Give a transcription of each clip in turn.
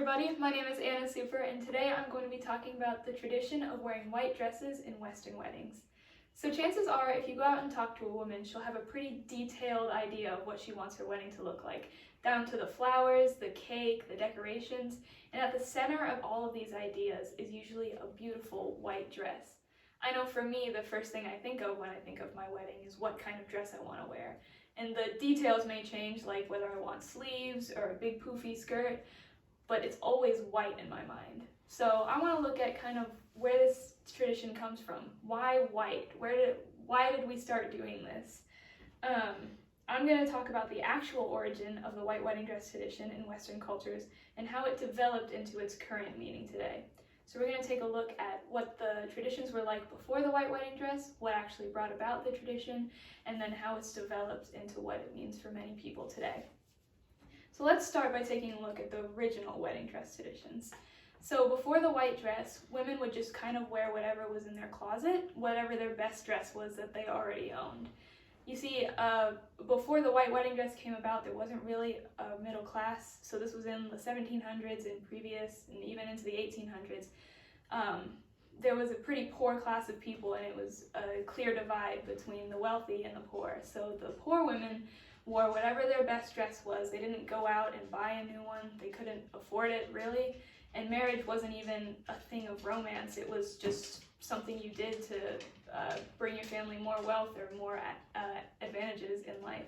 everybody, my name is Anna Super, and today I'm going to be talking about the tradition of wearing white dresses in Western weddings. So chances are, if you go out and talk to a woman, she'll have a pretty detailed idea of what she wants her wedding to look like, down to the flowers, the cake, the decorations, and at the center of all of these ideas is usually a beautiful white dress. I know for me, the first thing I think of when I think of my wedding is what kind of dress I want to wear. And the details may change, like whether I want sleeves or a big poofy skirt, but it's always white in my mind. So I want to look at kind of where this tradition comes from. Why white? Why did we start doing this? I'm going to talk about the actual origin of the white wedding dress tradition in Western cultures and how it developed into its current meaning today. So we're going to take a look at what the traditions were like before the white wedding dress, what actually brought about the tradition, and then how it's developed into what it means for many people today. So let's start by taking a look at the original wedding dress traditions. So before the white dress, women would just kind of wear whatever was in their closet, whatever their best dress was that they already owned. You see, before the white wedding dress came about, there wasn't really a middle class. So this was in the 1700s and previous, and even into the 1800s. There was a pretty poor class of people, and it was a clear divide between the wealthy and the poor. So the poor women wore whatever their best dress was. They didn't go out and buy a new one. They couldn't afford it, really. And marriage wasn't even a thing of romance. It was just something you did to bring your family more wealth or more advantages in life.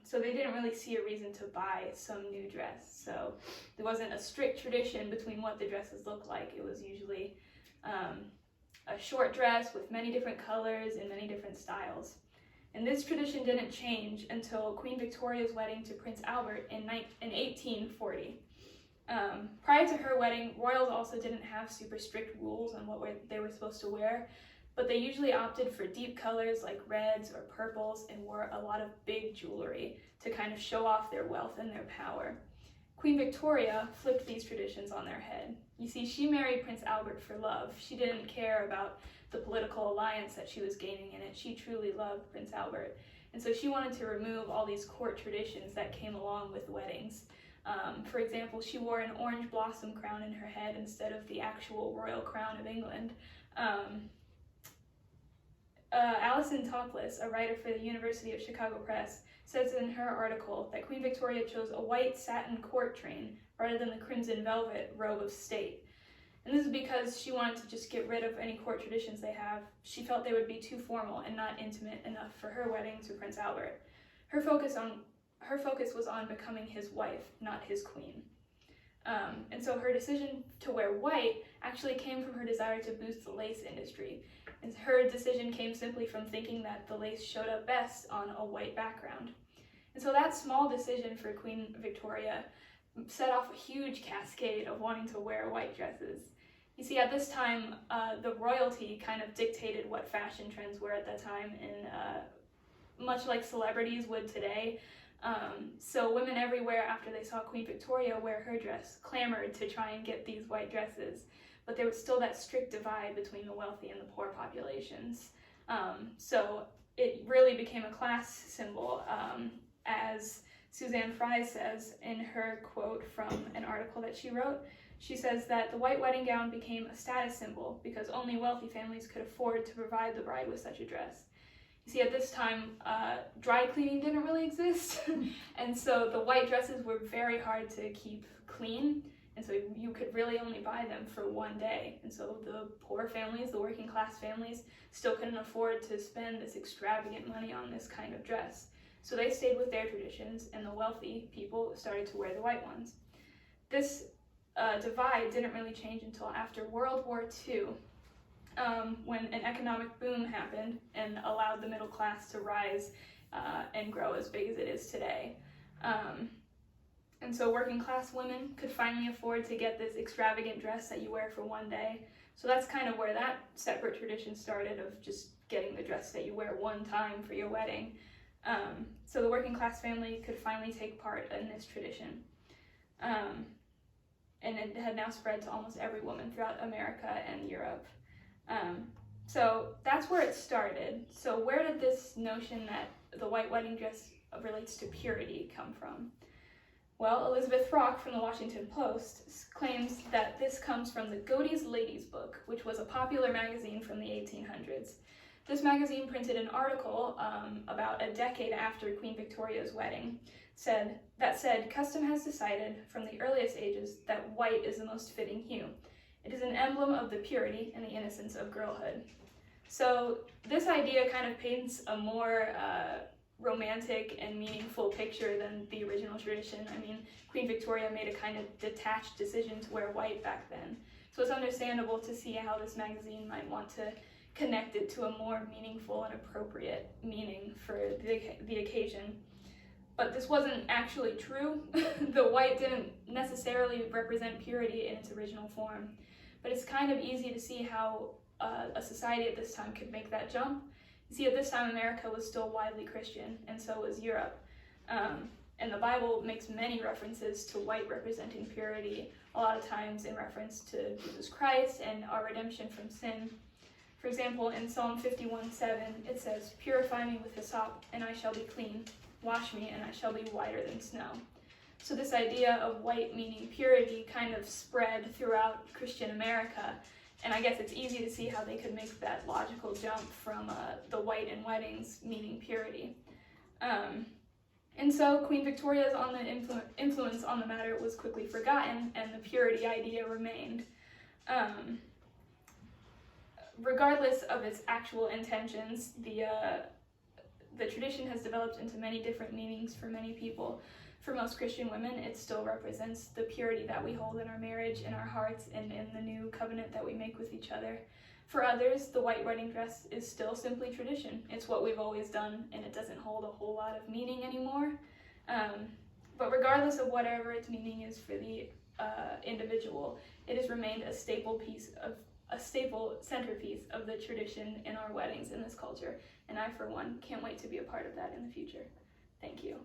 So they didn't really see a reason to buy some new dress. So there wasn't a strict tradition between what the dresses looked like. It was usually a short dress with many different colors and many different styles. And this tradition didn't change until Queen Victoria's wedding to Prince Albert in 1840. Prior to her wedding, royals also didn't have super strict rules on what they were supposed to wear, but they usually opted for deep colors like reds or purples and wore a lot of big jewelry to kind of show off their wealth and their power. Queen Victoria flipped these traditions on their head. You see, she married Prince Albert for love. She didn't care about the political alliance that she was gaining in it. She truly loved Prince Albert. And so she wanted to remove all these court traditions that came along with weddings. For example, she wore an orange blossom crown in her head instead of the actual royal crown of England. Alison Topless, a writer for the University of Chicago Press, says in her article that Queen Victoria chose a white satin court train rather than the crimson velvet robe of state. And this is because she wanted to just get rid of any court traditions they have. She felt they would be too formal and not intimate enough for her wedding to Prince Albert. Her focus was on becoming his wife, not his queen. And so her decision to wear white actually came from her desire to boost the lace industry. And her decision came simply from thinking that the lace showed up best on a white background. And so that small decision for Queen Victoria set off a huge cascade of wanting to wear white dresses. You see, at this time, the royalty kind of dictated what fashion trends were at that time, and much like celebrities would today. So women everywhere, after they saw Queen Victoria wear her dress, clamored to try and get these white dresses. But there was still that strict divide between the wealthy and the poor populations. So it really became a class symbol, as Suzanne Fry says in her quote from an article that she wrote. She says that the white wedding gown became a status symbol because only wealthy families could afford to provide the bride with such a dress. You see, at this time, dry cleaning didn't really exist, and so the white dresses were very hard to keep clean, and so you could really only buy them for one day. And so the poor families, the working class families, still couldn't afford to spend this extravagant money on this kind of dress. So they stayed with their traditions, and the wealthy people started to wear the white ones. This divide didn't really change until after World War II, when an economic boom happened and allowed the middle class to rise and grow as big as it is today. And so working class women could finally afford to get this extravagant dress that you wear for one day. So that's kind of where that separate tradition started, of just getting the dress that you wear one time for your wedding. So the working class family could finally take part in this tradition. And it had now spread to almost every woman throughout America and Europe. So that's where it started. So where did this notion that the white wedding dress relates to purity come from? Well, Elizabeth Brock from the Washington Post claims that this comes from the Godey's Ladies Book, which was a popular magazine from the 1800s. This magazine printed an article about a decade after Queen Victoria's wedding that said, "Custom has decided from the earliest ages that white is the most fitting hue. It is an emblem of the purity and the innocence of girlhood." So this idea kind of paints a more romantic and meaningful picture than the original tradition. I mean, Queen Victoria made a kind of detached decision to wear white back then. So it's understandable to see how this magazine might want to connect it to a more meaningful and appropriate meaning for the occasion. But this wasn't actually true. The white didn't necessarily represent purity in its original form. But it's kind of easy to see how a society at this time could make that jump. You see, at this time, America was still widely Christian, and so was Europe. And the Bible makes many references to white representing purity, a lot of times in reference to Jesus Christ and our redemption from sin. For example, in Psalm 51:7, it says, "Purify me with hyssop, and I shall be clean. Wash me, and I shall be whiter than snow." So this idea of white meaning purity kind of spread throughout Christian America. And I guess it's easy to see how they could make that logical jump from the white in weddings meaning purity. And so Queen Victoria's influence on the matter was quickly forgotten, and the purity idea remained. Regardless of its actual intentions, the tradition has developed into many different meanings for many people. For most Christian women, it still represents the purity that we hold in our marriage, in our hearts, and in the new covenant that we make with each other. For others, the white wedding dress is still simply tradition. It's what we've always done, and it doesn't hold a whole lot of meaning anymore. But regardless of whatever its meaning is for the individual, it has remained a staple centerpiece of the tradition in our weddings in this culture. And I, for one, can't wait to be a part of that in the future. Thank you.